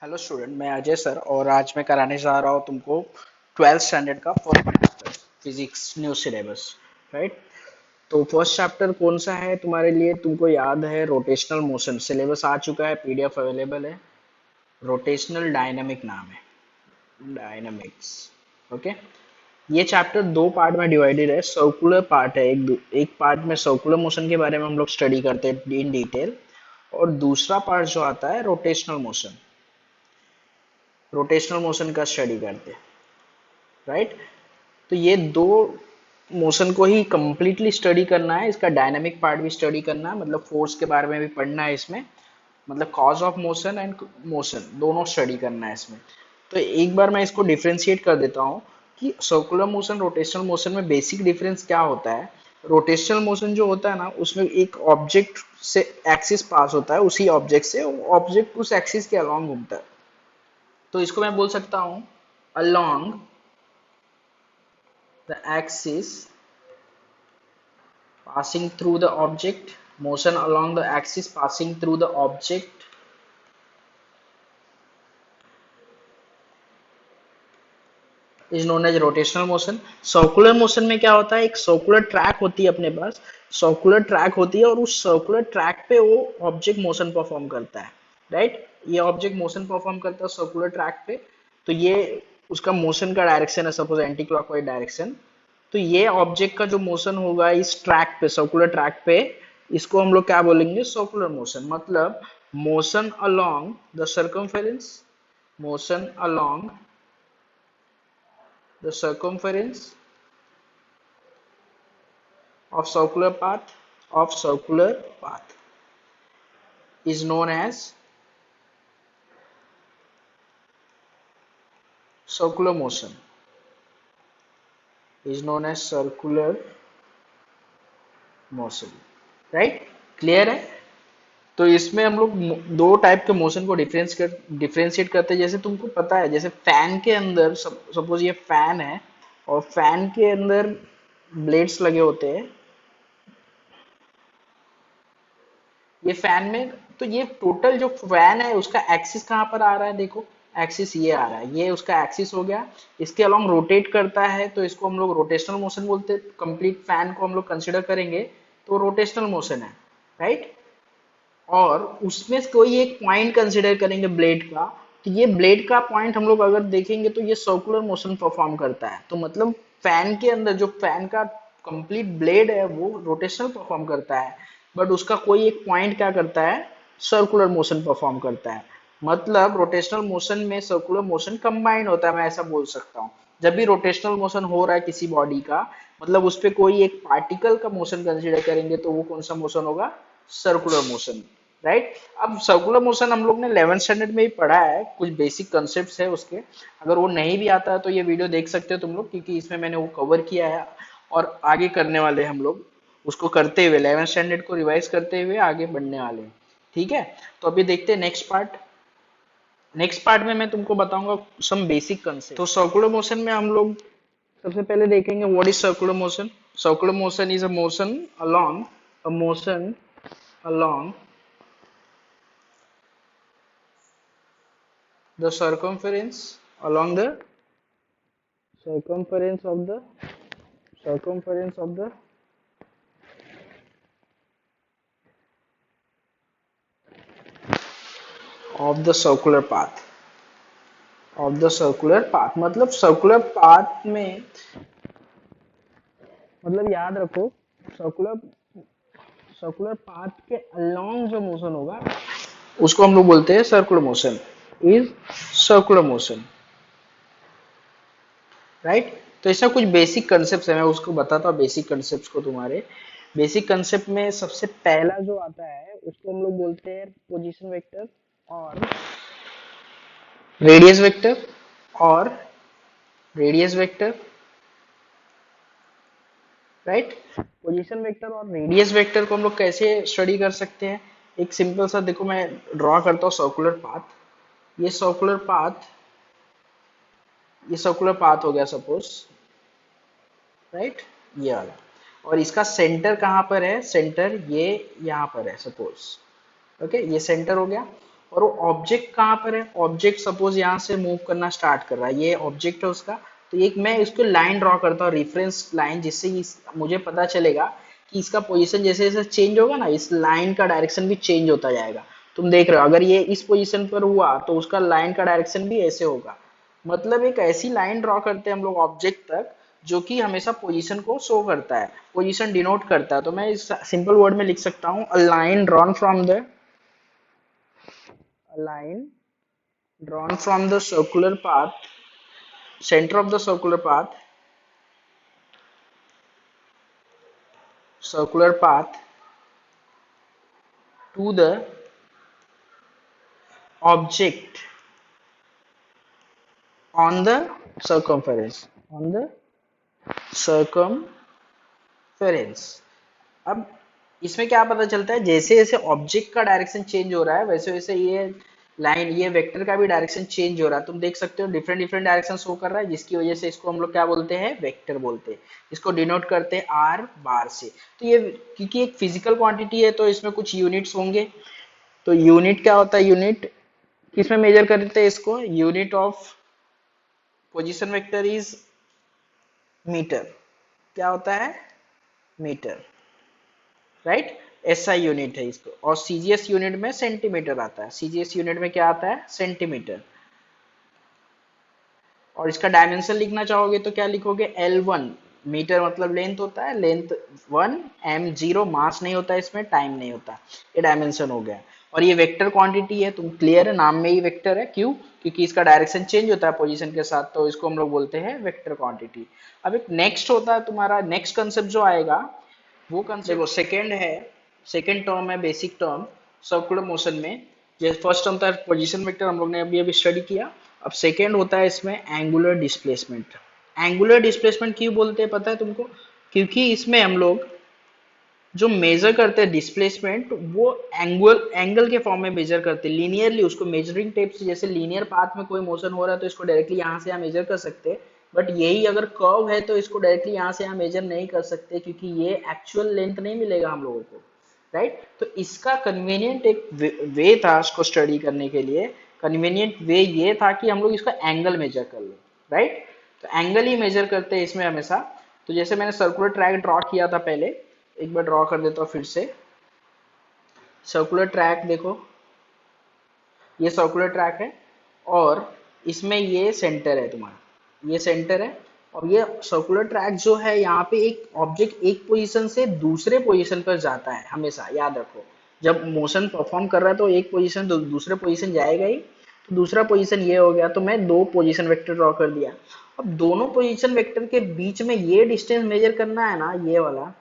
Hello student, मैं Ajay sir और आज मैं कराने जा रहा हूँ तुमको 12th स्टैंडर्ड का first chapter physics new syllabus. Right. तो फर्स्ट चैप्टर कौन सा है तुम्हारे लिए? तुमको याद है रोटेशनल मोशन। सिलेबस आ चुका है, पीडीएफ अवेलेबल है। रोटेशनल डायनामिक नाम है, डायनामिक्स। ओके। ये चैप्टर दो पार्ट में डिवाइडेड है। सर्कुलर पार्ट है, एक पार्ट में सर्कुलर मोशन के बारे में हम लोग स्टडी करते हैं इन डिटेल, और दूसरा पार्ट जो आता है रोटेशनल मोशन, रोटेशनल मोशन का स्टडी करते हैं। राइट। तो ये दो मोशन को ही कंप्लीटली स्टडी करना है। इसका डायनामिक पार्ट भी स्टडी करना है, मतलब फोर्स के बारे में भी पढ़ना है इसमें, मतलब cause of motion and motion दोनों स्टडी करना है इसमें। तो एक बार मैं इसको डिफ्रेंशिएट कर देता हूँ कि सर्कुलर मोशन रोटेशनल मोशन में बेसिक डिफरेंस क्या होता है। रोटेशनल मोशन जो होता है ना, उसमें एक ऑब्जेक्ट से एक्सिस पास होता है, उसी ऑब्जेक्ट से ऑब्जेक्ट उस एक्सिस के अलॉन्ग घूमता है। तो इसको मैं बोल सकता हूँ along the axis passing through the object, motion along the axis passing through the object is known as rotational motion. Circular motion में क्या होता है, एक सर्कुलर ट्रैक होती है अपने पास, सर्कुलर ट्रैक होती है और उस सर्कुलर ट्रैक पे वो ऑब्जेक्ट मोशन परफॉर्म करता है। राइट। ये ऑब्जेक्ट मोशन परफॉर्म करता है सर्कुलर ट्रैक पे। तो ये उसका मोशन का डायरेक्शन है, सपोज एंटी क्लॉकवाइज डायरेक्शन। तो ये ऑब्जेक्ट का जो मोशन होगा इस ट्रैक पे, सर्कुलर ट्रैक पे, इसको हम लोग क्या बोलेंगे, सर्कुलर मोशन। मतलब motion along the circumference, motion along the circumference of circular path is known as circular motion, is known as circular motion. Right. Clear है। तो इसमें हम लोग दो टाइप के मोशन को डिफरेंशिएट करते हैं। जैसे तुमको पता है, जैसे फैन के अंदर सपोज ये फैन है और फैन के अंदर ब्लेड्स लगे होते हैं। ये फैन में, तो ये टोटल जो फैन है उसका एक्सिस कहाँ पर आ रहा है, देखो एक्सिस ये आ रहा है, ये उसका एक्सिस हो गया। इसके अलोंग रोटेट करता है तो इसको हम लोग रोटेशनल मोशन बोलते हैं। कंप्लीट फैन को हम लोग कंसिडर करेंगे तो रोटेशनल मोशन है। राइट। और उसमें कोई एक पॉइंट कंसिडर करेंगे ब्लेड का, तो ये ब्लेड का पॉइंट हम लोग अगर देखेंगे तो ये सर्कुलर मोशन परफॉर्म करता है। तो मतलब फैन के अंदर जो फैन का कंप्लीट ब्लेड है वो रोटेशनल परफॉर्म करता है, बट उसका कोई एक पॉइंट क्या करता है, सर्कुलर मोशन परफॉर्म करता है। मतलब रोटेशनल मोशन में सर्कुलर मोशन कंबाइंड होता है, मैं ऐसा बोल सकता हूँ। जब भी रोटेशनल मोशन हो रहा है किसी बॉडी का, मतलब उस पर कोई एक पार्टिकल का मोशन कंसिडर करेंगे तो वो कौन सा मोशन होगा, सर्कुलर मोशन। राइट। अब सर्कुलर मोशन हम लोग ने 11th स्टैंडर्ड में ही पढ़ा है, कुछ बेसिक कंसेप्ट है उसके। अगर वो नहीं भी आता है तो ये वीडियो देख सकते हो तुम लोग, क्योंकि इसमें मैंने वो कवर किया है और आगे करने वाले हम लोग उसको करते हुए 11th स्टैंडर्ड को रिवाइज करते हुए आगे बढ़ने वाले हैं। ठीक है। तो अभी देखते हैं नेक्स्ट पार्ट। नेक्स्ट पार्ट में मैं तुमको बताऊंगा सम बेसिक कंसेप्ट। तो सर्कुलर मोशन में हम लोग सबसे पहले देखेंगे what is circular motion. Circular motion is a motion the circumference along the circumference of the circumference of the circular path, of the circular path। मतलब सर्कुलर पाथ में, मतलब याद रखो, सर्कुलर सर्कुलर पाथ के अलोंग जो motion होगा उसको हम लोग बोलते हैं circular motion, is circular motion. Right. तो ऐसा कुछ बेसिक कंसेप्ट है, मैं उसको बताता हूँ बेसिक कंसेप्ट को तुम्हारे। बेसिक कंसेप्ट में सबसे पहला जो आता है उसको हम लोग बोलते हैं पोजीशन वेक्टर और रेडियस वेक्टर, और radius vector. Right. Position vector और रेडियस वेक्टर को हम लोग कैसे स्टडी कर सकते हैं, एक सिंपल सा देखो, मैं ड्रॉ करता हूँ सर्कुलर पाथ। ये सर्कुलर पाथ, ये सर्कुलर पाथ हो गया सपोज। राइट। ये वाला, और इसका सेंटर कहाँ पर है, सेंटर ये यहाँ पर है सपोज। ओके, ये सेंटर हो गया। और वो ऑब्जेक्ट कहाँ पर है, ऑब्जेक्ट सपोज यहाँ से मूव करना स्टार्ट कर रहा है, ये ऑब्जेक्ट है उसका। तो एक मैं इसको लाइन ड्रॉ करता हूँ, रेफरेंस लाइन, जिससे मुझे पता चलेगा कि इसका पोजीशन जैसे जैसे चेंज होगा ना, इस लाइन का डायरेक्शन भी चेंज होता जाएगा। तुम देख रहे हो अगर ये इस पोजीशन पर हुआ तो उसका लाइन का डायरेक्शन भी ऐसे होगा। मतलब एक ऐसी लाइन ड्रॉ करते हैं हम लोग ऑब्जेक्ट तक, जो कि हमेशा पोजीशन को शो करता है, पोजीशन डिनोट करता है। तो मैं इस सिंपल वर्ड में लिख सकता हूँ, a line drawn from the, a line drawn from the circular path, center of the circular path to the object on the circumference। अब इसमें क्या पता चलता है, जैसे जैसे ऑब्जेक्ट का डायरेक्शन चेंज हो रहा है वैसे वैसे ये लाइन, ये वेक्टर का भी डायरेक्शन चेंज हो रहा है। तुम देख सकते हो डिफरेंट डिफरेंट डायरेक्शन शो कर रहा है, जिसकी वजह से इसको हम लोग क्या बोलते हैं, वेक्टर बोलते हैं। इसको डिनोट करते हैं आर बार से। तो ये क्योंकि एक फिजिकल क्वांटिटी है तो इसमें कुछ यूनिट्स होंगे। तो यूनिट क्या होता है, यूनिट किसमें मेजर करते हैं इसको, unit of position vector is metre. क्या होता है, मीटर, राइट। एसआई यूनिट है इसको। और सीजीएस यूनिट में सेंटीमीटर आता है, सीजीएस यूनिट में क्या आता है, सेंटीमीटर। और इसका डायमेंशन लिखना चाहोगे तो क्या लिखोगे, L1, मीटर मतलब लेंथ होता है, लेंथ 1, m0, मास नहीं होता इसमें, टाइम नहीं होता। ये डायमेंशन हो गया। और ये वेक्टर क्वांटिटी है, तुम क्लियर है, नाम में ही वेक्टर है, क्यों, क्योंकि इसका डायरेक्शन चेंज होता है पोजीशन के साथ, तो इसको हम लोग बोलते हैं वेक्टर क्वांटिटी। अब एक नेक्स्ट होता है तुम्हारा, नेक्स्ट कंसेप्ट जो आएगा वो कंसेप्ट देखो, सेकेंड है, सेकेंड टर्म है बेसिक टर्म सर्कुलर मोशन में। जैसे फर्स्ट टर्म था पोजीशन वेक्टर, हम लोग ने अभी अभी स्टडी किया। अब सेकेंड होता है इसमें एंगुलर डिस्प्लेसमेंट। एंगुलर डिस्प्लेसमेंट क्यों बोलते हैं पता है तुमको, क्योंकि इसमें हम लोग जो मेजर करते हैं डिस्प्लेसमेंट, वो एंगल के फॉर्म में मेजर करते हैं लीनियरली उसको, मेजरिंग टेप से। जैसे लीनियर पाथ में कोई मोशन हो रहा है तो इसको डायरेक्टली यहाँ से यहाँ मेजर कर सकते हैं, बट यही अगर कर्व है तो इसको डायरेक्टली यहाँ से यहाँ मेजर नहीं कर सकते, क्योंकि ये एक्चुअल लेंथ नहीं मिलेगा हम लोगों को, राइट। तो इसका कन्वीनियंट एक वे था इसको स्टडी करने के लिए। कन्वीनियंट वे ये था कि हम लोग इसका एंगल मेजर कर ले, राइट। तो एंगल ही मेजर करते हैं इसमें हमेशा। तो जैसे मैंने सर्कुलर ट्रैक ड्रॉ किया था पहले, एक बार ड्रॉ कर देता हूँ फिर से। सर्कुलर ट्रैक देखो, ये सर्कुलर ट्रैक है, और इसमें ये सेंटर है तुम्हारा, ये सेंटर है। और ये सर्कुलर ट्रैक जो है, यहाँ पे एक ऑब्जेक्ट एक पोजीशन से दूसरे पोजीशन पर जाता है, हमेशा याद रखो। जब मोशन परफॉर्म कर रहा है तो एक पोजीशन दूसरे पोजीशन जाएगा ही। तो दूसरा पोजीशन ये हो गया, तो मैं दो पोजीशन वेक्टर ड्रॉ कर दिया। अब दोनों पोजीशन वेक्टर के बीच में ये डिस्टेंस मेजर करना है ना, ये वाला,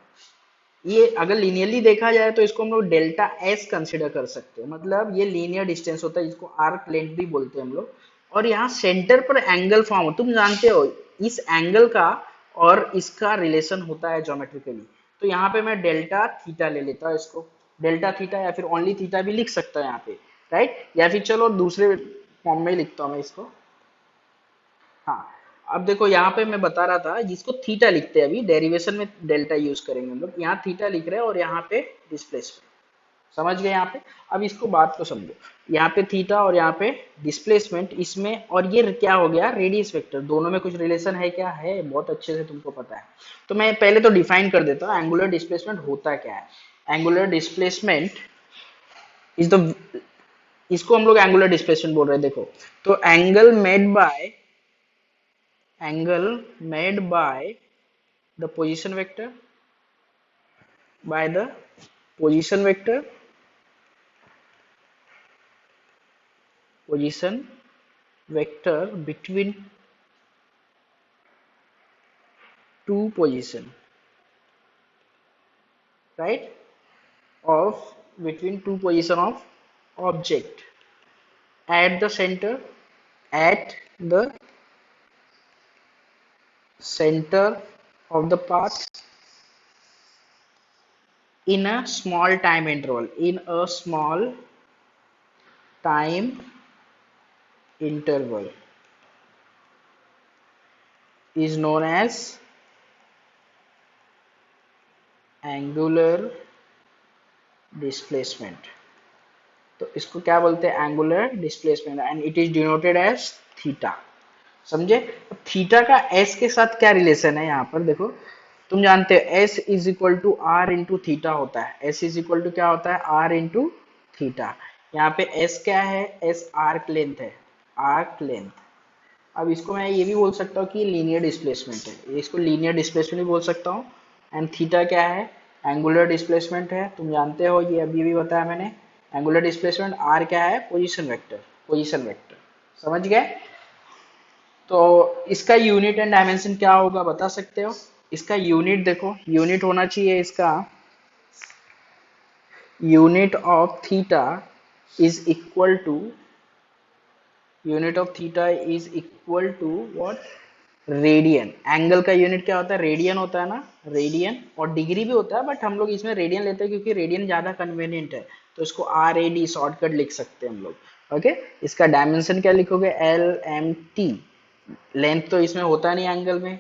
ये अगर लीनियरली देखा जाए तो इसको हम लोग डेल्टा एस कंसिडर कर सकते हैं। मतलब ये लीनियर डिस्टेंस होता है, जिसको आर्क लेंथ भी बोलते हैं हम लोग। और यहाँ सेंटर पर एंगल फॉर्म हो, तुम जानते हो इस एंगल का और इसका रिलेशन होता है ज्योमेट्रिकली। तो यहाँ पे मैं डेल्टा थीटा ले लेता हूँ इसको, डेल्टा थीटा, या फिर ओनली थीटा भी लिख सकता है यहाँ पे, राइट। या फिर चलो दूसरे फॉर्म में लिखता हूँ मैं इसको। हाँ, अब देखो यहाँ पे मैं बता रहा था, जिसको थीटा लिखते हैं, अभी डेरिवेशन में डेल्टा यूज करेंगे हम लोग। यहाँ थीटा लिख रहे हैं और यहाँ पे डिस्प्लेसमेंट, समझ गए यहाँ पे। अब इसको बात को समझो, यहाँ पे थीटा और यहाँ पे डिस्प्लेसमेंट, इसमें और ये क्या हो गया, रेडियस वेक्टर। दोनों में कुछ रिलेशन है क्या, है, बहुत अच्छे से तुमको पता है। तो मैं पहले तो डिफाइन कर देता हूँ एंगुलर डिस्प्लेसमेंट होता क्या है। एंगुलर डिस्प्लेसमेंट इज द, इसको हम लोग एंगुलर डिस्प्लेसमेंट बोल रहे हैं, देखो। तो angle made by the position vector, by the position vector, position vector between two position, right, of between two position of object at the center, at the center of the path, in a small time interval, in a small time interval, is known as angular displacement। तो इसको क्या बोलते हैं, angular displacement, and it is denoted as theta. समझे? Theta का S के साथ क्या रिलेशन है यहाँ पर देखो, तुम जानते हो S is equal to R into theta होता है। एस इज इक्वल टू क्या होता है, आर इंटू थीटा। यहाँ पे एस क्या है, एस आर्क लेंथ है, आर्क लेंथ। अब इसको मैं ये भी बोल सकता हूँ कि लीनियर डिस्प्लेसमेंट है, इसको लीनियर डिस्प्लेसमेंट भी बोल सकता हूँ। एंड थीटा क्या है, एंगुलर डिस्प्लेसमेंट है, तुम जानते हो ये अभी भी बताया मैंने। एंगुलर डिस्प्लेसमेंट, आर क्या है, पोजीशन वेक्टर, पोजीशन वेक्टर। समझ गए? तो इसका यूनिट एंड डायमेंशन क्या होगा बता सकते हो? इसका यूनिट देखो, यूनिट होना चाहिए इसका, unit of theta is equal to, unit of theta is equal to what, radian. Angle का यूनिट क्या होता है, रेडियन होता है ना, रेडियन। और डिग्री भी होता है, बट हम लोग इसमें रेडियन लेते हैं क्योंकि रेडियन ज्यादा कन्वीनियंट है, तो इसको आर ए डी शॉर्टकट लिख सकते हैं हम लोग। ओके, इसका डायमेंशन क्या लिखोगे, एल एम टी। लेंथ तो इसमें होता नहीं एंगल में,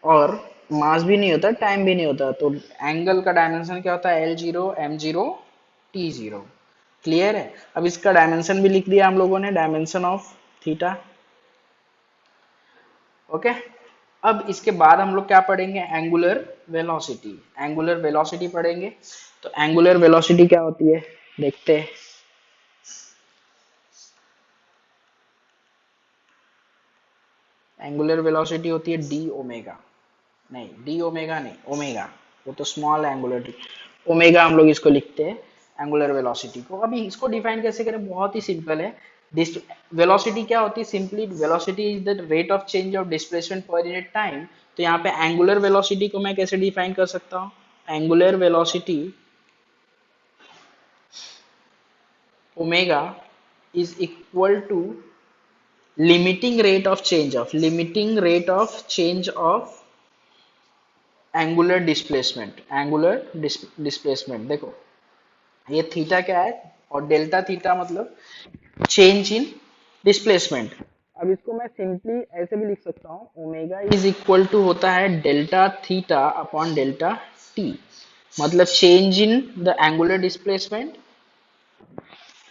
और मास भी नहीं होता, टाइम भी नहीं होता, तो एंगल का डायमेंशन क्या होता है, L zero M zero T zero. Clear है? अब इसका डायमेंशन भी लिख दिया हम लोगों ने, डायमेंशन ऑफ थीटा। ओके, अब इसके बाद हम लोग क्या पढ़ेंगे, एंगुलर वेलोसिटी। एंगुलर वेलोसिटी पढ़ेंगे। तो एंगुलर वेलोसिटी क्या होती है देखते हैं। एंगुलर वेलोसिटी होती है डी ओमेगा, नहीं डी ओमेगा नहीं, ओमेगा, वो तो स्मॉल एंगुलर, ओमेगा हम लोग इसको लिखते हैं एंगुलर वेलोसिटी को। अभी इसको डिफाइन कैसे करें, बहुत ही सिंपल है। वेलोसिटी क्या होती है, simply velocity is the rate of change of displacement per unit time. तो यहाँ पे एंगुलर वेलोसिटी को मैं कैसे डिफाइन कर सकता हूँ, angular velocity omega is equal to limiting rate of change of, limiting rate of change of angular displacement, angular displacement. देखो ये थीटा क्या है, और डेल्टा थीटा मतलब चेंज इन डिस्प्लेसमेंट। अब इसको मैं सिंपली ऐसे भी लिख सकता हूँ, ओमेगा इज इक्वल टू होता है delta theta upon delta T, मतलब change in the angular displacement,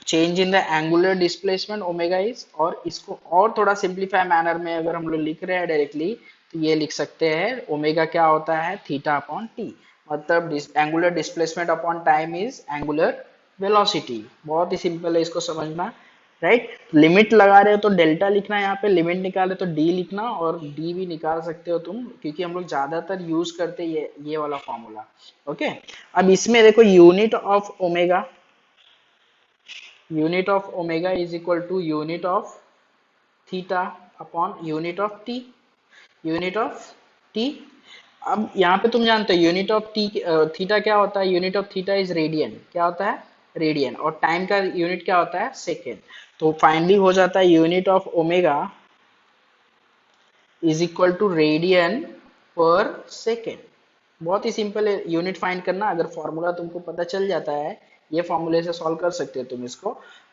change in the angular displacement omega is. और इसको और थोड़ा सिंप्लीफाई मैनर में अगर हम लोग लिख रहे हैं डायरेक्टली, तो ये लिख सकते हैं ओमेगा क्या होता है, थीटा अपॉन टी, मतलब angular displacement upon time is angular velocity. बहुत ही सिंपल है इसको समझना, राइट? लिमिट लगा रहे हो तो डेल्टा लिखना, यहाँ पे लिमिट निकाल रहे तो डी लिखना, और डी भी निकाल सकते हो तुम, क्योंकि हम लोग ज्यादातर यूज करते ये वाला फॉर्मूला। ओके, अब इसमें देखो unit of omega, unit of omega is equal to unit of theta upon unit of t, unit of t। अब यहाँ पे तुम जानते हो यूनिट ऑफ टी, थीटा क्या होता है, unit of theta is radian, क्या होता है, रेडियन। और टाइम का यूनिट क्या होता है, सेकेंड। तो फाइनली हो जाता है unit of omega is equal to radian per second. बहुत ही सिंपल है यूनिट फाइंड करना, अगर फॉर्मूला तुमको पता चल जाता है, ये फॉर्मूले से सॉल्व कर सकते हो तुम इसको,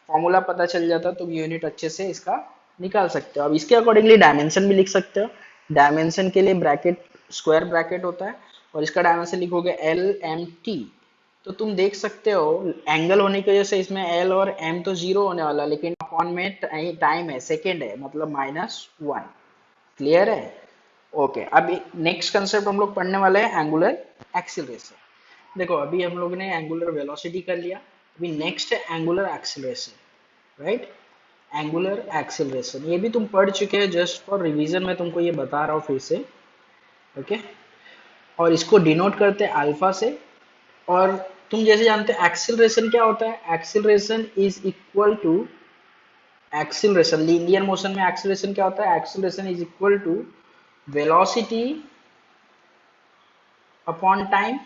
फॉर्मूला पता चल जाता है तुम यूनिट अच्छे से इसका निकाल सकते हो। अब इसके अकॉर्डिंगली डायमेंशन भी लिख सकते हो। डायमेंशन के लिए ब्रैकेट, स्क्वायर ब्रैकेट होता है, और इसका डायमेंशन लिखोगे एल एम टी। तो तुम देख सकते हो एंगल होने की वजह से इसमें एल और एम तो जीरो होने वाला, लेकिन अपॉन में टाइम है, सेकेंड है, मतलब -1। क्लियर है? ओके, अब नेक्स्ट कंसेप्ट हम लोग पढ़ने वाले हैं एंगुलर एक्सीलरेशन। देखो अभी हम लोग ने एंगुलर वेलोसिटी कर लिया, अभी नेक्स्ट है angular acceleration, right? Angular acceleration ये भी तुम पढ़ चुके हैं, जस्ट फॉर रिवीजन में तुमको ये बता रहा हूँ फिर से। ओके, और इसको डिनोट करते हैं अल्फा से। और तुम जैसे जानते हैं एक्सीलरेशन क्या होता है, acceleration is equal to, acceleration linear motion में एक्सीलरेशन क्या होता है, acceleration is equal to velocity upon time,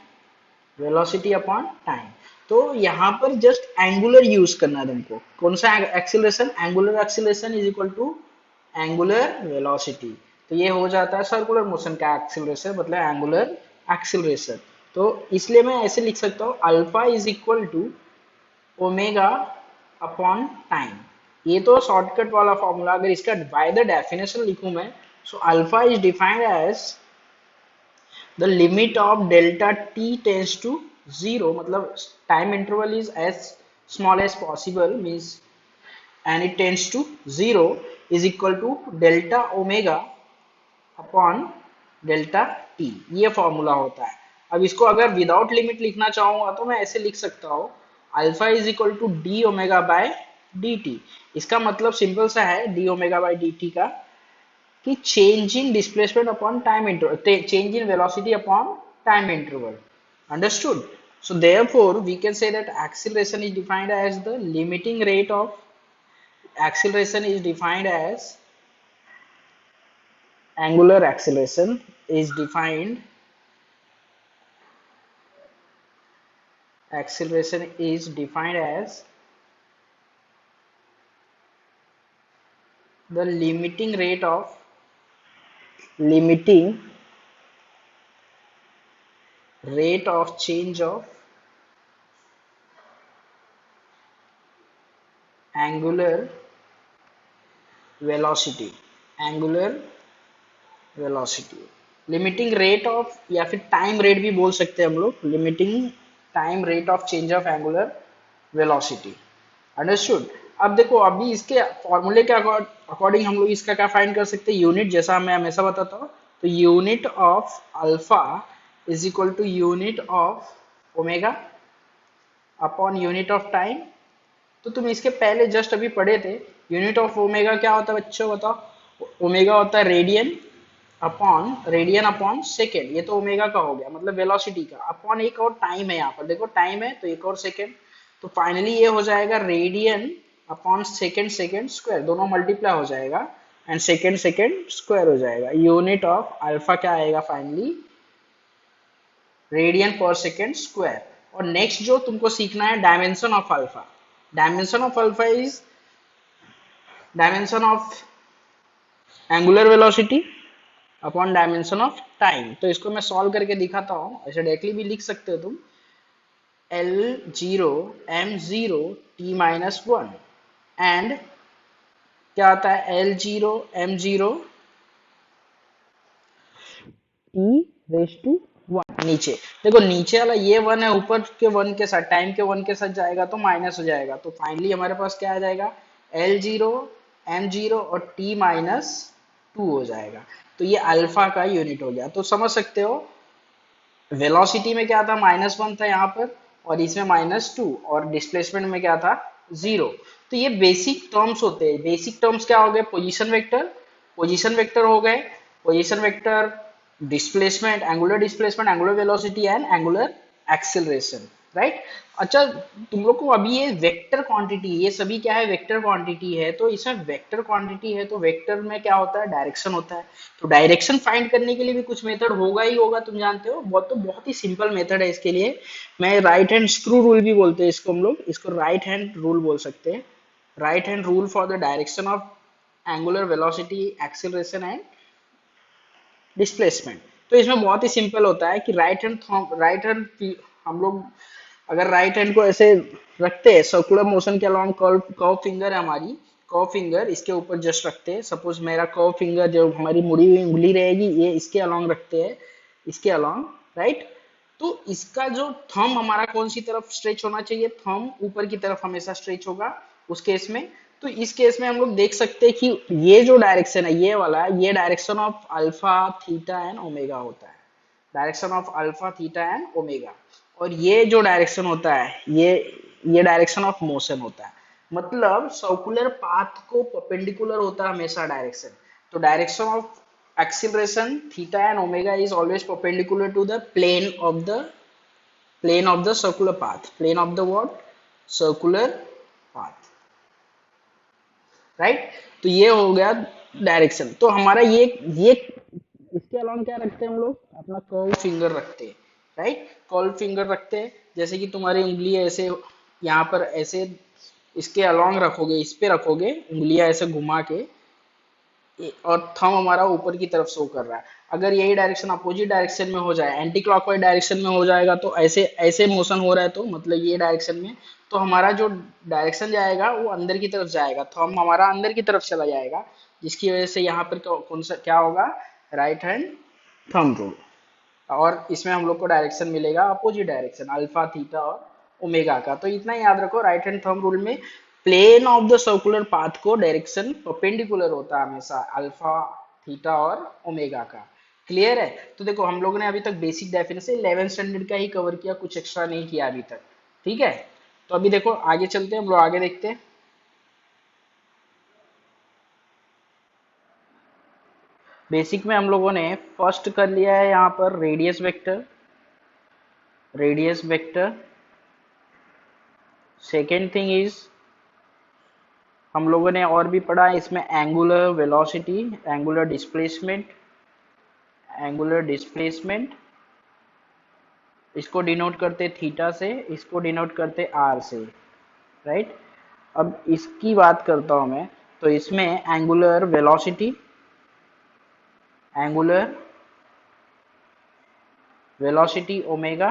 velocity upon time. तो यहाँ पर जस्ट एंगुलर यूज करना है तुमको, कौन सा acceleration, angular acceleration is equal to angular velocity. तो ये हो जाता है सर्कुलर मोशन का एक्सीलरेशन, मतलब एंगुलर एक्सीलरेशन। तो इसलिए मैं ऐसे लिख सकता हूँ, alpha is equal to omega upon time. ये तो शॉर्टकट वाला फॉर्मूला, अगर इसका बाय द डेफिनेशन लिखूं मैं, so alpha is defined as the limit of delta t tends to 0, मतलब time interval is as smallest possible means, and it tends to 0 is equal to delta omega upon delta T, ये formula होता है। अब इसको अगर without limit लिखना चाहूंगा तो मैं ऐसे लिख सकता हूँ, alpha is equal to D omega by D T. इसका मतलब सिंपल सा है D omega by D T का, कि change in displacement upon time interval, change in velocity upon time interval. Understood? So therefore we can say that acceleration is defined as the limiting rate of, acceleration is defined as, angular acceleration is defined, acceleration is defined as the limiting rate of, limiting rate of change of angular velocity, angular velocity, limiting rate of, या फिर time rate भी बोल सकते हैं हम लोग, limiting time rate of change of angular velocity. Understood? अब देखो, अभी इसके फॉर्मूले के अकॉर्डिंग हम लोग इसका क्या फाइंड कर सकते हैं, यूनिट, जैसा मैं हमेशा बताता हूँ, तो unit of alpha is equal to unit of omega upon unit of time. तो तुम इसके पहले जस्ट अभी पढ़े थे, यूनिट ऑफ ओमेगा क्या होता है बच्चों, बताओ? ओमेगा होता है रेडियन अपॉन सेकेंड, ये तो ओमेगा का हो गया, मतलब वेलोसिटी का, अपॉन एक और टाइम है, यहाँ पर देखो टाइम है तो एक और सेकेंड, तो फाइनली ये हो जाएगा radian upon second, second square, दोनों मल्टीप्लाई हो जाएगा एंड सेकेंड सेकेंड स्क्वायर हो जाएगा। यूनिट ऑफ अल्फा क्या आएगा finally, radian per second square. और नेक्स्ट जो तुमको सीखना है, dimension of alpha, dimension of alpha is dimension of angular velocity upon dimension of time. तो इसको मैं सॉल्व करके दिखाता हूँ, ऐसे डायरेक्टली भी लिख सकते हो तुम, L0 M0 T minus one, and क्या आता है L0 M0 T raise to one. नीचे देखो, नीचे वाला ये वन है, ऊपर के वन के साथ, टाइम के वन के साथ जाएगा तो माइनस हो जाएगा, तो फाइनली हमारे पास क्या आ जाएगा, L0 M0 और T माइनस टू हो जाएगा। तो ये अल्फा का यूनिट हो गया। तो समझ सकते हो, वेलोसिटी में क्या था, -1 था यहाँ पर, और इसमें -2, और डिस्प्लेसमेंट में क्या था, 0। तो ये बेसिक टर्म्स होते हैं। बेसिक टर्म्स क्या हो गए, पोजीशन वेक्टर हो गए, position vector, displacement, angular velocity and angular acceleration, right. अच्छा, तुम लोग को अभी ये वेक्टर क्वांटिटी, ये सभी क्या है, वेक्टर क्वांटिटी है। तो इसमें वेक्टर क्वांटिटी है तो वेक्टर में क्या होता है, डायरेक्शन होता है। तो डायरेक्शन फाइंड करने के लिए भी कुछ मेथड होगा ही होगा, तुम जानते हो, बहुत ही सिंपल मेथड है इसके लिए। मैं राइट हैंड स्क्रू रूल भी बोलते हैं इसको, हम लोग इसको राइट हैंड रूल बोल सकते हैं, right hand rule for the direction of angular velocity, acceleration and displacement. तो इसमें बहुत ही सिंपल होता है कि राइट हैंड हम लोग अगर राइट हैंड को ऐसे रखते हैं सर्कुलर मोशन के अलॉन्ग, कर्व फिंगर है हमारी, कर्व फिंगर इसके ऊपर जस्ट रखते हैं। सपोज मेरा कर्व फिंगर, जो हमारी मुड़ी हुई उंगली रहेगी, ये इसके अलॉन्ग रखते हैं, इसके अलॉन्ग, राइट। तो इसका जो थंब हमारा कौन सी तरफ स्ट्रेच होना चाहिए, थंब ऊपर की तरफ हमेशा स्ट्रेच होगा उस केस में। तो इस केस में हम लोग देख सकते हैं कि ये जो डायरेक्शन है, ये वाला, ये direction of alpha theta and omega होता है, direction of alpha theta and omega. और ये जो डायरेक्शन होता है, ये डायरेक्शन ऑफ मोशन होता है। मतलब सर्कुलर पाथ को परपेंडिकुलर होता है हमेशा डायरेक्शन। तो direction of acceleration theta and omega is always perpendicular to the plane of the circular path, plane of the what, circular path, right। तो ये हो गया डायरेक्शन। तो हमारा ये इसके अलावा क्या रखते हैं हम लोग, अपना कर्व फिंगर रखते हैं, राइट, कर्व फिंगर रखते हैं। जैसे कि तुम्हारी उंगली ऐसे यहाँ पर ऐसे इसके अलॉन्ग रखोगे, इस पे रखोगे उंगलियां ऐसे घुमा के, और थंब हमारा ऊपर की तरफ शो कर रहा है। अगर यही डायरेक्शन अपोजिट डायरेक्शन में हो जाए, एंटी क्लॉकवाइज डायरेक्शन में हो जाएगा, तो ऐसे ऐसे मोशन हो रहा है, तो मतलब ये डायरेक्शन में, तो हमारा जो डायरेक्शन जाएगा वो अंदर की तरफ जाएगा, थंब हमारा अंदर की तरफ चला जाएगा, जिसकी वजह से यहाँ पर कौन सा क्या होगा, राइट हैंड थंब रूल। और इसमें हम लोग को डायरेक्शन मिलेगा अपोजिट डायरेक्शन, अल्फा थीटा और ओमेगा का। तो इतना याद रखो, राइट हैंड थंब रूल में plane of the circular path को डायरेक्शन परपेंडिकुलर होता है हमेशा, अल्फा, थीटा और ओमेगा का। क्लियर है? तो देखो हम लोगों ने अभी तक बेसिक डेफिनेशन 11th स्टैंडर्ड का ही कवर किया, कुछ एक्स्ट्रा नहीं किया अभी तक। ठीक है, तो अभी देखो आगे चलते हैं, हम लोग आगे देखते हैं। बेसिक में हम लोगों ने फर्स्ट कर लिया है यहाँ पर radius vector, radius vector. Second thing is हम लोगों ने और भी पढ़ा है इसमें angular velocity, angular displacement, angular displacement, इसको डिनोट करते थीटा से, इसको डिनोट करते आर से, राइट। अब इसकी बात करता हूं मैं, तो इसमें angular velocity, angular velocity omega,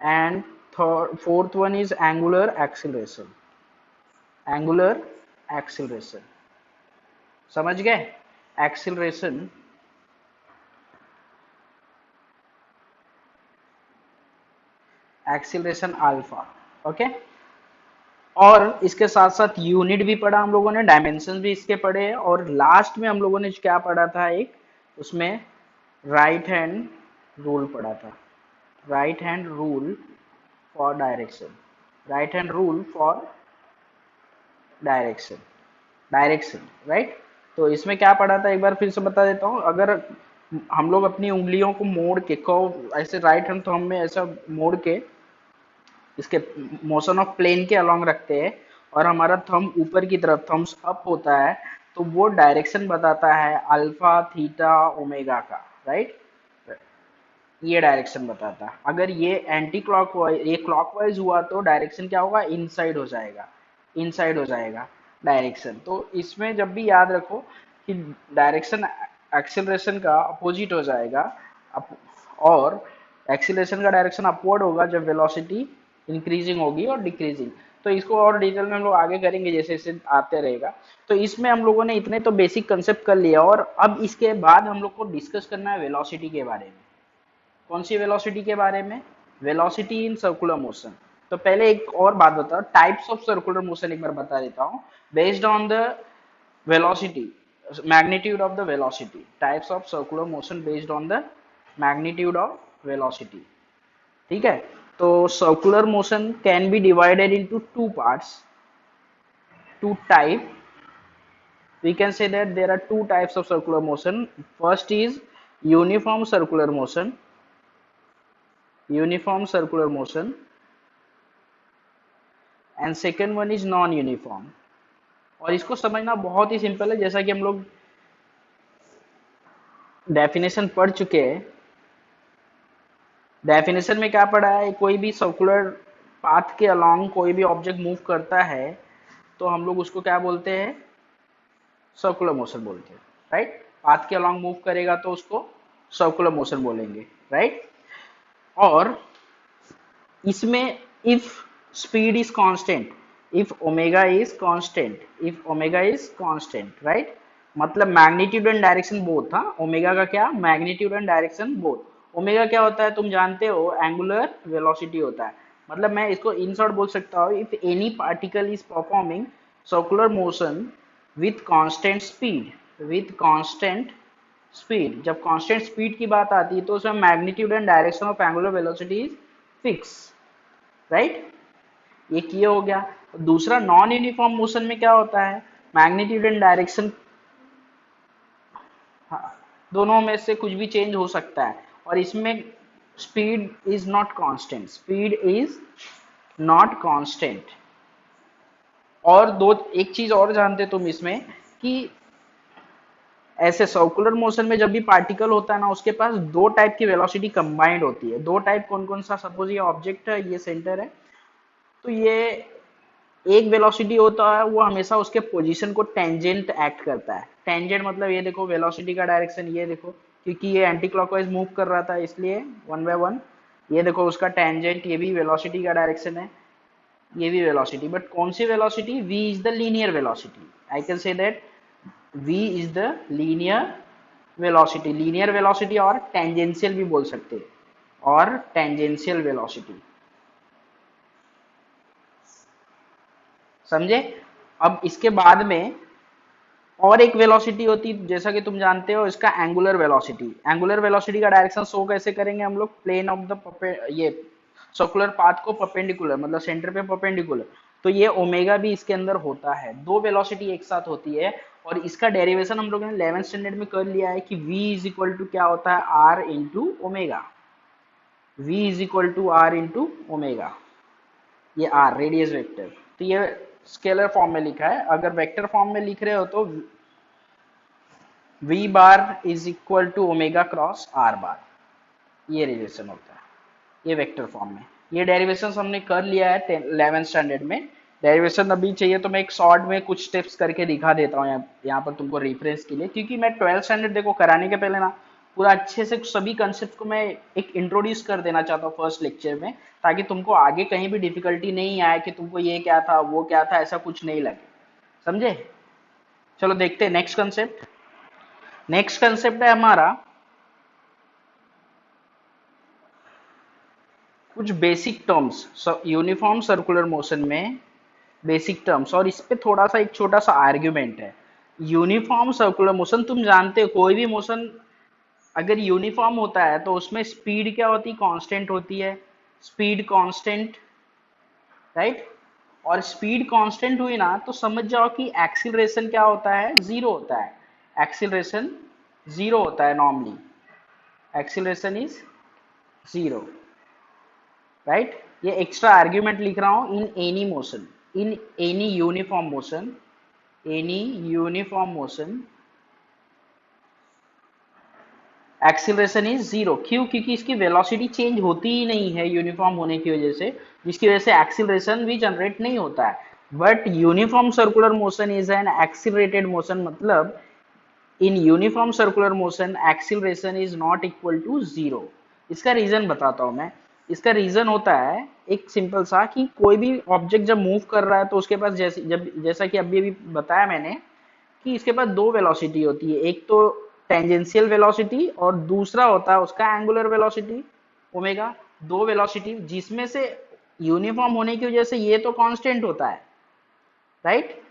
and fourth one is angular acceleration, angular acceleration. समझ गए? Acceleration, acceleration alpha. ओके, और इसके साथ साथ यूनिट भी पढ़ा हम लोगों ने, डायमेंशन भी इसके पढ़े हैं, और लास्ट में हम लोगों ने क्या पढ़ा था, एक उसमें राइट हैंड रूल पढ़ा था, right hand rule for direction, right hand rule for direction, direction, right. तो इसमें क्या पढ़ा था एक बार फिर से बता देता हूँ। अगर हम लोग अपनी उंगलियों को मोड़ के ऐसे राइट हैंड थंब में ऐसा मोड़ के इसके मोशन ऑफ प्लेन के अलोंग रखते हैं, और हमारा थंब ऊपर की तरफ थम्स अप होता है, तो वो डायरेक्शन बताता है अल्फा, थीटा, ओमेगा का, राइट। ये डायरेक्शन बताता है। अगर ये एंटी क्लॉकवाइज, ये क्लॉकवाइज हुआ तो डायरेक्शन क्या होगा, इनसाइड हो जाएगा, इनसाइड हो जाएगा डायरेक्शन। तो इसमें जब भी याद रखो कि डायरेक्शन एक्सेलरेशन का अपोजिट हो जाएगा, और एक्सीलरेशन का डायरेक्शन अपवर्ड होगा जब वेलोसिटी इंक्रीजिंग होगी और डिक्रीजिंग। तो इसको और डिटेल में हम लोग आगे करेंगे जैसे जैसे आते रहेगा। तो इसमें हम लोगों ने इतने तो बेसिक कंसेप्ट कर लिया, और अब इसके बाद हम लोग को डिस्कस करना है वेलोसिटी के बारे में। कौन सी वेलोसिटी के बारे में? Velocity in circular motion. तो पहले एक और बात बताओ, टाइप्स ऑफ सर्कुलर मोशन एक बार बता देता हूँ, based on the velocity, magnitude of the velocity, types of circular motion based on the magnitude of velocity। ठीक है, तो circular motion can be divided into two parts, two type। We can say that there are two types of circular motion. First is uniform circular motion, uniform circular motion, and second one is non uniform। और इसको समझना बहुत ही simple है, जैसा कि हम लोग डेफिनेशन पढ़ चुके हैं। डेफिनेशन में क्या पढ़ा है, कोई भी सर्कुलर पाथ के अलोंग कोई भी ऑब्जेक्ट मूव करता है तो हम लोग उसको क्या बोलते हैं, सर्कुलर मोशन बोलते हैं, राइट। पाथ के अलोंग मूव करेगा तो उसको सर्कुलर मोशन बोलेंगे, राइट। और इसमें if speed is constant, if omega is constant, if omega is constant, right, मतलब मैग्नीट्यूड एंड डायरेक्शन बोथ। हाँ, ओमेगा का क्या, magnitude and direction both. Omega क्या होता है तुम जानते हो, एंगुलर वेलोसिटी होता है। मतलब मैं इसको इन शॉर्ट बोल सकता हूँ, if any particle is performing circular motion with constant speed, with constant speed, जब कांस्टेंट स्पीड की बात आती है तो उसमें magnitude and direction of angular velocity is fix, right. ये किया हो गया। दूसरा नॉन यूनिफॉर्म मोशन में क्या होता है, मैग्नीट्यूड एंड डायरेक्शन, हाँ, दोनों में से कुछ भी चेंज हो सकता है, और इसमें speed is not constant, speed is not constant. और दो एक चीज और जानते तुम इसमें, कि ऐसे सर्कुलर मोशन में जब भी पार्टिकल होता है ना, उसके पास दो टाइप की वेलोसिटी कंबाइंड होती है। दो टाइप कौन कौन सा, सपोज ये ऑब्जेक्ट है, ये सेंटर है, तो ये एक वेलोसिटी होता है वो हमेशा उसके पोजीशन को टेंजेंट एक्ट करता है। टेंजेंट मतलब ये देखो वेलोसिटी का डायरेक्शन, ये देखो क्योंकि ये एंटी क्लॉकवाइज मूव कर रहा था इसलिए वन बाय वन, ये देखो उसका टेंजेंट, ये भी वेलोसिटी का डायरेक्शन है, ये भी वेलोसिटी। बट कौन सी velocity, v is the linear velocity. I can say that v is the linear velocity, linear velocity और टेंजेंशियल भी बोल सकते हैं, और टेंजेंशियल वेलोसिटी, समझे? अब इसके बाद में और एक वेलोसिटी होती है, जैसा कि तुम जानते हो, इसका एंगुलर वेलोसिटी। एंगुलर वेलोसिटी का डायरेक्शन शो कैसे करेंगे हम लोग? प्लेन ऑफ द ये सर्कुलर पाथ को परपेंडिकुलर, मतलब सेंटर पे परपेंडिकुलर। तो ये ओमेगा भी इसके अंदर होता है, दो वेलोसिटी एक साथ होती है। और इसका डेरिवेशन हम लोगों ने 11th स्टैंडर्ड में कर लिया है कि v इज इक्वल टू क्या होता है, r into omega. v is equal to r into omega, ये r रेडियस वेक्टर। तो ये स्केलर फॉर्म में लिखा है। अगर वेक्टर फॉर्म में लिख रहे हो तो v bar is equal to omega cross r bar, ये रिलेशन होता है, ये वेक्टर फॉर्म में। ये डेरिवेशन हमने कर लिया है 11th स्टैंडर्ड में। डेरिवेशन अभी चाहिए तो मैं एक शॉर्ट में कुछ स्टेप्स करके दिखा देता हूँ यहाँ पर तुमको रेफरेंस के लिए, क्योंकि मैं 12th स्टैंडर्ड देखो कराने के पहले ना पूरा अच्छे से सभी कंसेप्ट को मैं एक इंट्रोड्यूस कर देना चाहता हूँ फर्स्ट लेक्चर में, ताकि तुमको आगे कहीं भी डिफिकल्टी नहीं आए कि तुमको ये क्या था वो क्या था, ऐसा कुछ नहीं लगे। समझे? चलो देखते हैं नेक्स्ट कंसेप्ट। नेक्स्ट कंसेप्ट है हमारा कुछ basic terms uniform circular motion में, बेसिक टर्म्स। और इस पे थोड़ा सा एक छोटा सा आर्ग्यूमेंट है। यूनिफॉर्म सर्कुलर मोशन, तुम जानते हो कोई भी मोशन अगर यूनिफॉर्म होता है तो उसमें स्पीड क्या होती है, कांस्टेंट होती है। Speed constant, right? और स्पीड कांस्टेंट हुई ना तो समझ जाओ कि एक्सीलरेशन क्या होता है, जीरो होता है। एक्सीलरेशन जीरो होता है normally, acceleration is zero, right? ये एक्स्ट्रा आर्ग्यूमेंट लिख रहा हूं। In any motion, in any uniform motion, any uniform motion acceleration is zero. क्यों? क्योंकि इसकी वेलोसिटी चेंज होती ही नहीं है यूनिफॉर्म होने की वजह से, जिसकी वजह से एक्सीलरेशन भी जनरेट नहीं होता है। But uniform circular motion is an accelerated motion, मतलब in uniform circular motion acceleration is not equal to zero. इसका रीजन बताता हूं मैं। इसका रीजन होता है एक सिंपल सा, कि कोई भी ऑब्जेक्ट जब मूव कर रहा है तो उसके पास जैसा कि अभी अभी बताया मैंने कि इसके पास दो वेलोसिटी होती है, एक तो टेंजेंशियल वेलोसिटी और दूसरा होता है उसका एंगुलर वेलोसिटी ओमेगा। दो वेलोसिटी जिसमें से यूनिफॉर्म होने की वजह से ये तो कांस्टेंट होता है, राइट?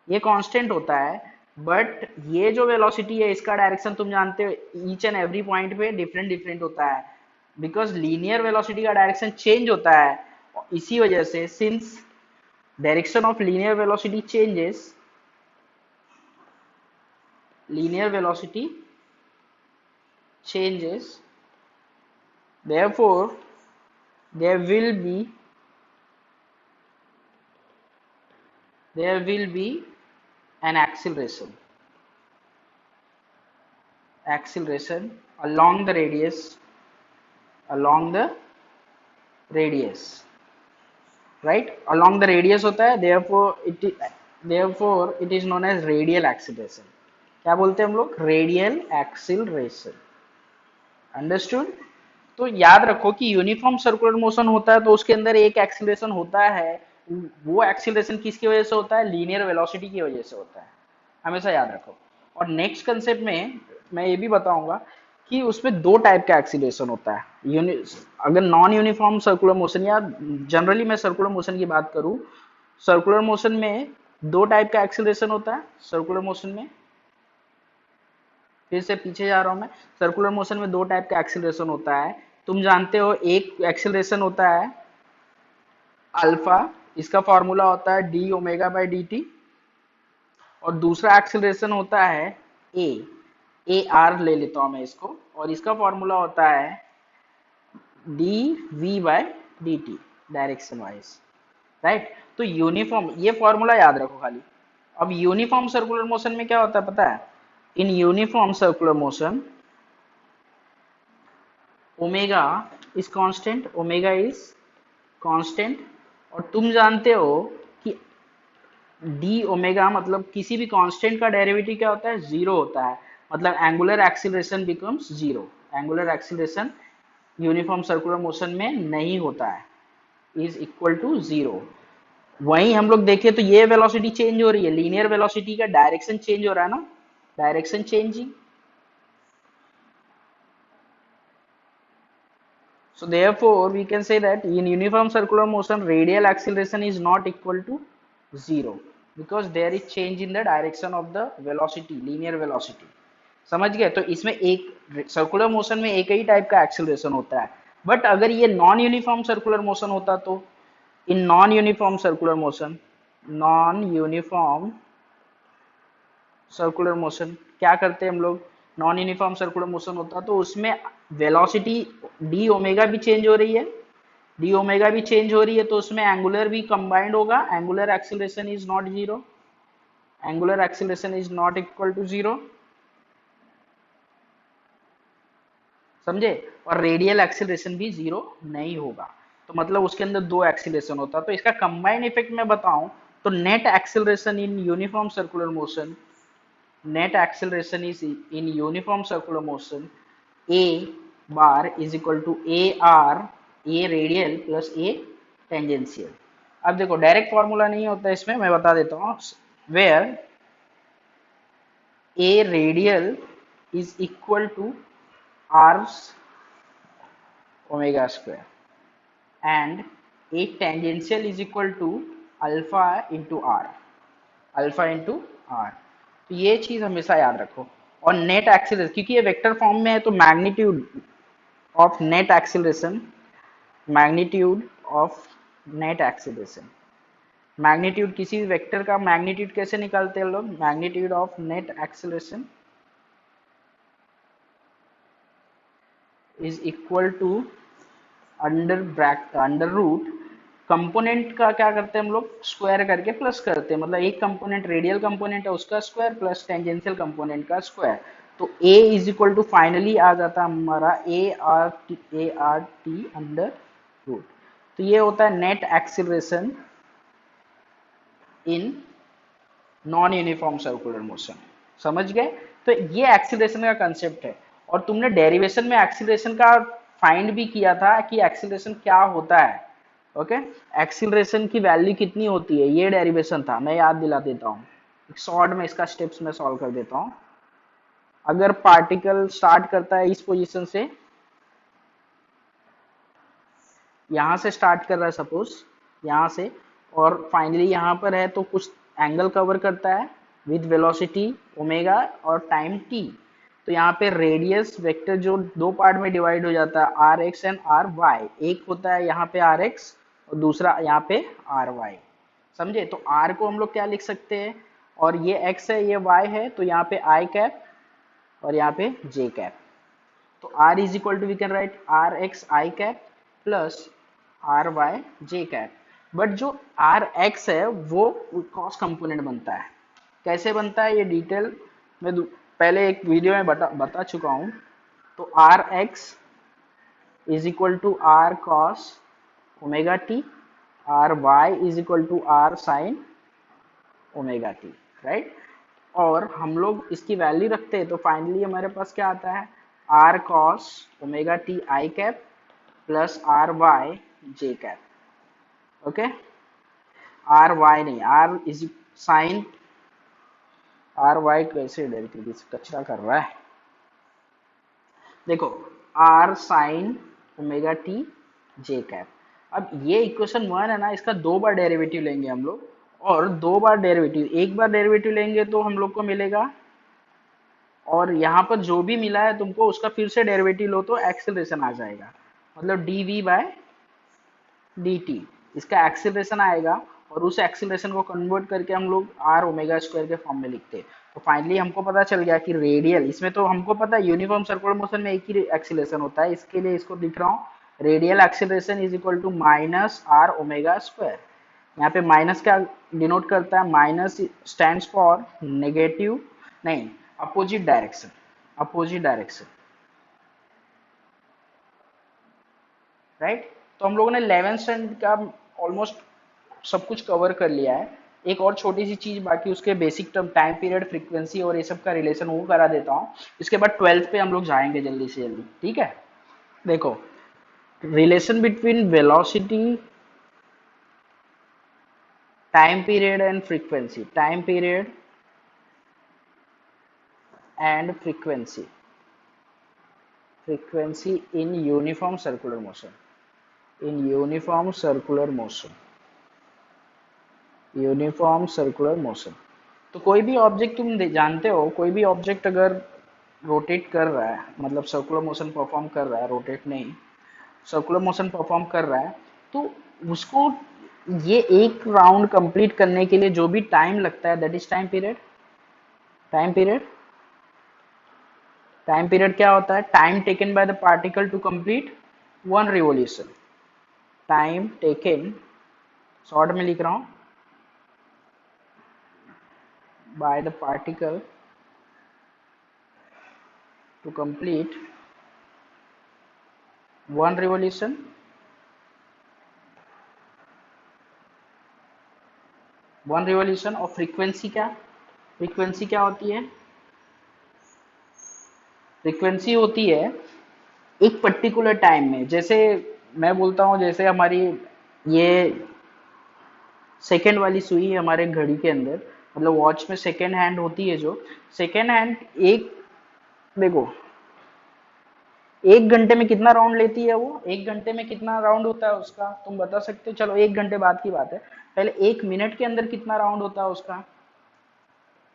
ये कांस्टेंट होता है। बट ये जो वेलोसिटी है इसका डायरेक्शन तुम जानते हो ईच एंड एवरी पॉइंट पे डिफरेंट डिफरेंट होता है, बिकॉज लीनियर वेलोसिटी का डायरेक्शन चेंज होता है। इसी वजह से since direction of linear velocity changes, linear velocity changes, therefore there will be an acceleration along the radius, along the radius, right? Along the radius होता है, therefore it is known as radial acceleration। क्या बोलते हैं हम लोग? Radial acceleration. Understood? तो याद रखो कि यूनिफॉर्म सर्कुलर मोशन होता है तो उसके अंदर एक एक्सीलरेशन होता है। वो एक्सीलरेशन किसकी वजह से होता है? लीनियर वेलोसिटी की वजह से होता है, हमेशा याद रखो। और नेक्स्ट कंसेप्ट में मैं ये भी बताऊंगा कि उसमें दो टाइप का एक्सीलरेशन होता है। अगर नॉन यूनिफॉर्म सर्कुलर मोशन, या जनरली मैं सर्कुलर मोशन की बात करूं, सर्कुलर मोशन में दो टाइप का एक्सीलरेशन होता है। सर्कुलर मोशन में, फिर से पीछे जा रहा हूं मैं, सर्कुलर मोशन में दो टाइप का एक्सीलरेशन होता है। तुम जानते हो एक एक्सीलरेशन होता है अल्फा, इसका फॉर्मूला होता है D omega by D T. और दूसरा एक्सीलरेशन होता है ए आर ले लेता हूं मैं इसको, और इसका फॉर्मूला होता है D V by D T, direction wise, right? तो यूनिफॉर्म, ये फॉर्मूला याद रखो खाली। अब यूनिफॉर्म सर्कुलर मोशन में क्या होता है पता है? इन uniform circular motion omega is constant, omega is constant. और तुम जानते हो कि डी ओमेगा मतलब किसी भी कांस्टेंट का डेरिवेटिव क्या होता है? जीरो होता है। मतलब angular acceleration becomes zero. Angular acceleration uniform circular motion में नहीं होता है, इज इक्वल टू जीरो। वहीं हम लोग देखें तो ये वेलोसिटी चेंज हो रही है, लीनियर वेलोसिटी का डायरेक्शन चेंज हो रहा है ना, direction changing. So therefore, we can say that in uniform circular motion, radial acceleration is not equal to zero because there is change in the direction of the velocity, linear velocity. समझ गए? तो इसमें एक circular motion में एक ही type का acceleration होता है, बट अगर ये नॉन यूनिफॉर्म सर्कुलर मोशन होता तो इन नॉन यूनिफॉर्म सर्कुलर मोशन क्या करते हैं हम लोग? नॉन यूनिफॉर्म सर्कुलर मोशन होता तो उसमें वेलोसिटी डी ओमेगा भी चेंज हो रही है, डी ओमेगा भी चेंज हो रही है, तो उसमें एंगुलर भी कंबाइंड होगा, angular acceleration is not zero, angular acceleration is not equal to zero, समझे? और रेडियल एक्सेलरेशन भी जीरो नहीं होगा, तो मतलब उसके अंदर दो एक्सेलरेशन होता, तो इसका कंबाइंड इफेक्ट मैं बताऊं तो net acceleration in uniform circular motion, net acceleration is in uniform circular motion a bar is equal to a radial plus a tangential. अब देखो डायरेक्ट फॉर्मूला नहीं होता इसमें, मैं बता देता हूँ, where a radial is equal to r omega square and a tangential is equal to alpha into r, alpha into R, तो ये चीज हमेशा याद रखो। और नेट एक्सीलरेशन क्योंकि ये वेक्टर फॉर्म में है तो magnitude of net acceleration, magnitude of net acceleration, magnitude किसी भी वेक्टर का मैग्नीट्यूड कैसे निकालते हैं लोग? Magnitude of net acceleration is equal to under root component का क्या करते हैं हम लोग? स्क्वायर करके प्लस करते हैं, मतलब एक कंपोनेंट रेडियल कंपोनेंट है उसका स्क्वायर प्लस टेंजेंशियल कंपोनेंट का स्क्वायर, तो a is equal to finally आ जाता है हमारा A R T under root. तो ये होता है net acceleration in non uniform circular motion, समझ गए? तो ये एक्सीलरेशन का कंसेप्ट है, और तुमने डेरिवेशन में एक्सीलरेशन का फाइंड भी किया था कि एक्सीलरेशन क्या होता है, ओके? एक्सीलरेशन की वैल्यू कितनी होती है, ये डेरिवेशन था, मैं याद दिला देता हूँ शॉर्ट में, इसका स्टेप्स में सॉल्व कर देता हूँ। अगर पार्टिकल स्टार्ट करता है इस पोजीशन से, यहां से स्टार्ट कर रहा है सपोज, यहां से, और फाइनली यहां पर है तो कुछ एंगल कवर करता है विद वेलोसिटी ओमेगा और टाइम टी, तो यहाँ पे रेडियस वेक्टर जो दो पार्ट में डिवाइड हो जाता है R X and R Y, एक होता है यहाँ पे आर एक्स और दूसरा यहाँ पे आर वाई, समझे? तो आर को हम लोग क्या लिख सकते हैं, और ये एक्स है ये वाई है, तो यहाँ पे आई कैप और यहाँ पे जे कैप, तो r is equal to we can write R X I cap plus R Y J cap, but जो आर एक्स है वो कॉस कंपोनेंट बनता है, कैसे बनता है ये डिटेल मैं पहले एक वीडियो में बता चुका हूँ, तो R X is equal to R cos omega T, R Y is equal to R sine omega T, right? और हम लोग इसकी वैल्यू रखते हैं तो फाइनली हमारे पास क्या आता है, R cos omega T I cap plus R Y J cap, okay? R Y नहीं, R is sine, R Y कैसे डायरेक्टली कचरा कर रहा है, देखो R sine omega T J cap. अब ये इक्वेशन 1 है ना, इसका दो बार डेरिवेटिव लेंगे हम लोग, और दो बार डेरिवेटिव, एक बार डेरिवेटिव लेंगे तो हम लोग को मिलेगा, और यहाँ पर जो भी मिला है तुमको उसका फिर से डेरिवेटिव लो तो एक्सेलरेशन आ जाएगा, मतलब D V by D T, इसका एक्सेलरेशन आएगा, और उस एक्सेलरेशन को कन्वर्ट करके हम लोग आर ओमेगा स्क्वायर के फॉर्म में लिखते हैं, तो फाइनली हमको पता चल गया कि रेडियल, इसमें तो हमको पता है यूनिफॉर्म सर्कुलर मोशन में एक ही एक्सेलरेशन होता है, इसके लिए इसको लिख रहा हूँ radial acceleration is equal to minus R omega square, यहाँ पे माइनस क्या डिनोट करता है, माइनस स्टैंड्स फॉर नेगेटिव, नहीं opposite direction, opposite direction, right? तो हम लोगों ने 11th स्टैंडर्ड का ऑलमोस्ट सब कुछ कवर कर लिया है, एक और छोटी सी चीज बाकी, उसके basic term time period frequency और ये सब का रिलेशन वो करा देता हूँ, इसके बाद 12th पे हम लोग जाएंगे जल्दी से जल्दी, ठीक है? देखो relation between velocity, time period and frequency, time period and frequency, frequency in uniform circular motion, in uniform circular motion, uniform circular motion. तो कोई भी ऑब्जेक्ट तुम जानते हो, कोई भी ऑब्जेक्ट अगर रोटेट कर रहा है, मतलब सर्कुलर मोशन परफॉर्म कर रहा है, रोटेट नहीं, सर्कुलर मोशन परफॉर्म कर रहा है, तो उसको ये एक राउंड कंप्लीट करने के लिए जो भी टाइम लगता है that is time period. Time period, time period क्या होता है? Time taken by the particle to complete one revolution. Time taken, short में लिख रहा हूं, by the particle to complete one revolution, one revolution. और फ्रीक्वेंसी क्या, फ्रीक्वेंसी क्या होती है? फ्रीक्वेंसी होती है एक पर्टिकुलर टाइम में, जैसे मैं बोलता हूँ, जैसे हमारी ये सेकेंड वाली सुई है हमारे घड़ी के अंदर, मतलब वॉच में सेकेंड हैंड होती है, जो सेकेंड हैंड एक, देखो एक घंटे में कितना राउंड लेती है वो, एक घंटे में कितना राउंड होता है उसका, तुम बता सकते हो? चलो एक घंटे बाद की बात है, पहले एक मिनट के अंदर कितना राउंड होता है उसका?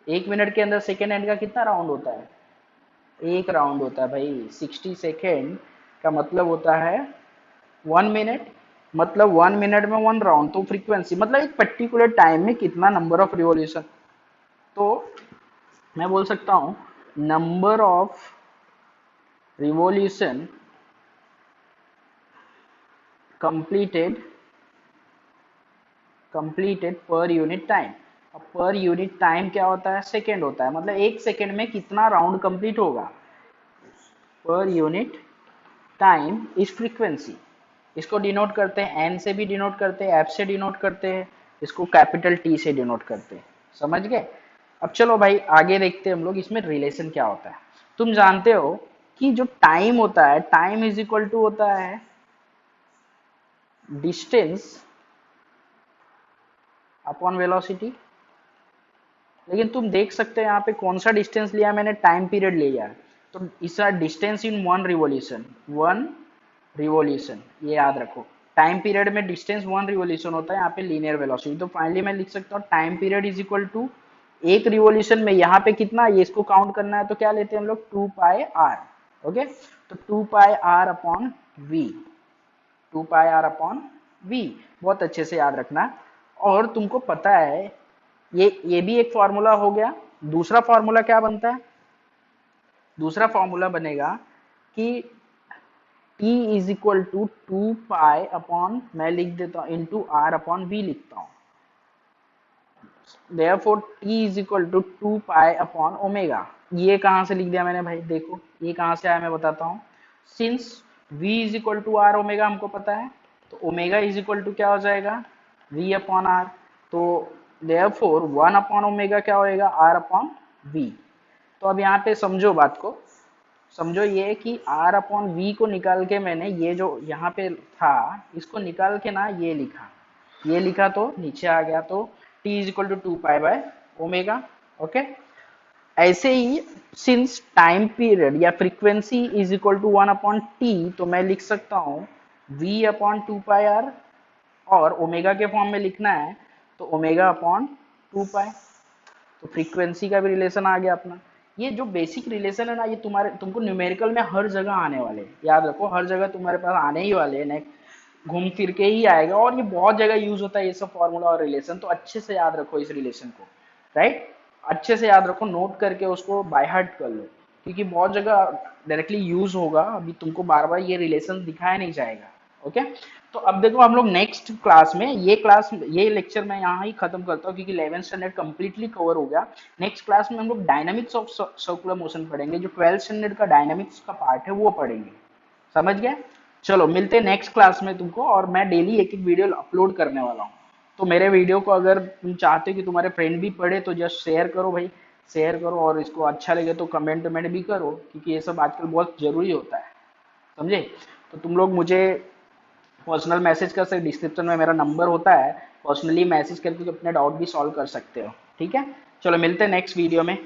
एक मिनट के अंदर सेकेंड हैंड का कितना राउंड होता है? एक राउंड होता है भाई। 60 सेकेंड का मतलब होता है 1 मिनट, मतलब 1 मिनट में वन राउंड। तो फ्रीक्वेंसी मतलब एक पर्टिकुलर टाइम में कितना नंबर ऑफ रिवॉल्यूशन। तो मैं बोल सकता हूँ number of revolution completed per unit time. अब पर यूनिट टाइम क्या होता है? सेकेंड होता है, मतलब एक सेकेंड में कितना राउंड कंप्लीट होगा। Per unit time is frequency. इसको डिनोट करते हैं एन से भी डिनोट करते हैं, एफ से डिनोट करते हैं, इसको कैपिटल टी से डिनोट करते हैं। समझ गए? अब चलो भाई आगे देखते हैं हम लोग इसमें रिलेशन क्या होता है। तुम जानते हो कि जो टाइम होता है, टाइम इज इक्वल टू होता है डिस्टेंस अपॉन वेलोसिटी। लेकिन तुम देख सकते हो यहाँ पे कौन सा डिस्टेंस लिया मैंने? टाइम पीरियड लिया है। तो इसका distance in one revolution, one revolution, ये याद रखो। टाइम पीरियड में डिस्टेंस वन रिवोल्यूशन होता है, यहाँ पे लीनियर वेलोसिटी। तो फाइनली मैं लिख सकता हूँ time period is equal to एक रिवोल्यूशन में यहाँ पे कितना, ये इसको काउंट करना है तो क्या लेते हैं हम लोग? 2πr। ओके, तो 2πr upon we, 2πr upon we, बहुत अच्छे से याद रखना। और तुमको पता है ये भी एक फॉर्मूला हो गया। दूसरा फॉर्मूला क्या बनता है? दूसरा फॉर्मूला बनेगा कि T is equal to 2π upon, मैं लिख देता हूं इंटू r अपॉन v लिखता हूं। therefore T is equal to 2π upon omega. ये कहां से लिख दिया मैंने भाई? देखो ये कहां से आया मैं बताता हूं। Since v is equal to r omega हमको पता है, तो ओमेगा इज इक्वल टू क्या हो जाएगा? v upon r। तो therefore 1 अपॉन ओमेगा क्या होएगा? r upon v। तो अब यहाँ पे समझो बात को, समझो ये कि r अपॉन वी को निकाल के मैंने ये जो यहाँ पे था इसको निकाल के ना ये लिखा, ये लिखा तो नीचे आ गया। तो t is equal to 2π by omega. Okay, ऐसे ही सिंस टाइम पीरियड या frequency is equal to 1 upon T, तो मैं लिख सकता हूँ v अपॉन 2πr, और ओमेगा के फॉर्म में लिखना है तो ओमेगा अपॉन 2π। तो फ्रीक्वेंसी का भी रिलेशन आ गया अपना। ये जो बेसिक रिलेशन है ना, ये तुमको न्यूमेरिकल में हर जगह आने वाले, याद रखो हर जगह तुम्हारे पास आने ही वाले हैं, घूम फिर के ही आएगा। और ये बहुत जगह यूज होता है ये सब फॉर्मूला और रिलेशन, तो अच्छे से याद रखो इस रिलेशन को, राइट? अच्छे से याद रखो, नोट करके उसको बाय हार्ट कर लो, क्योंकि बहुत जगह डायरेक्टली यूज होगा। अभी तुमको बार बार ये रिलेशन दिखाया नहीं जाएगा। ओके, तो अब देखो हम लोग नेक्स्ट क्लास में, ये लेक्चर मैं यहाँ ही खत्म करता हूँ क्योंकि 11th स्टैंडर्ड कंप्लीटली कवर हो गया। नेक्स्ट क्लास में हम लोग डायनामिक्स ऑफ सर्कुलर मोशन पढ़ेंगे, जो 12th स्टैंडर्ड का डायनामिक्स का पार्ट है वो पढ़ेंगे। समझ गए? चलो मिलते हैं नेक्स्ट क्लास में तुमको। और मैं डेली एक एक वीडियो अपलोड करने वाला हूँ, तो मेरे वीडियो को अगर तुम चाहते हो कि तुम्हारे फ्रेंड भी पढ़े तो जस्ट शेयर करो भाई, शेयर करो। और इसको अच्छा लगे तो कमेंट वमेंट भी करो, क्योंकि ये सब आजकल बहुत जरूरी होता है। समझे? तो तुम लोग मुझे पर्सनल मैसेज कर सकते, डिस्क्रिप्शन में मेरा नंबर होता है, पर्सनली मैसेज करके अपने डाउट भी सॉल्व कर सकते हो। ठीक है, चलो मिलते हैं नेक्स्ट वीडियो में।